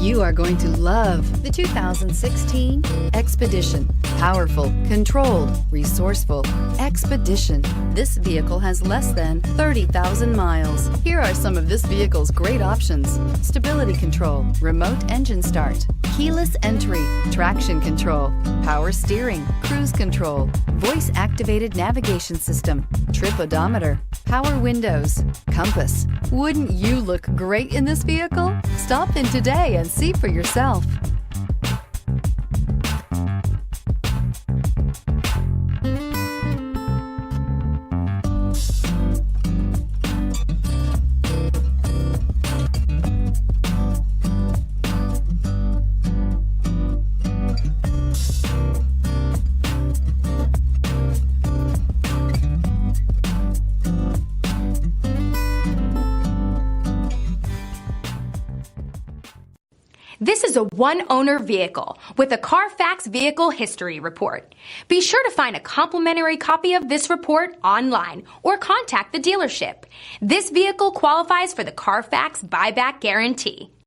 You are going to love the 2016 Expedition. Powerful, controlled, resourceful. Expedition. This vehicle has less than 30,000 miles. Here are some of this vehicle's great options: stability control, remote engine start, keyless entry, traction control, power steering, cruise control, voice-activated navigation system, trip odometer, power windows, compass. Wouldn't you look great in this vehicle? Stop in today and see for yourself. This is a one-owner vehicle with a Carfax Vehicle History Report. Be sure to find a complimentary copy of this report online or contact the dealership. This vehicle qualifies for the Carfax Buyback Guarantee.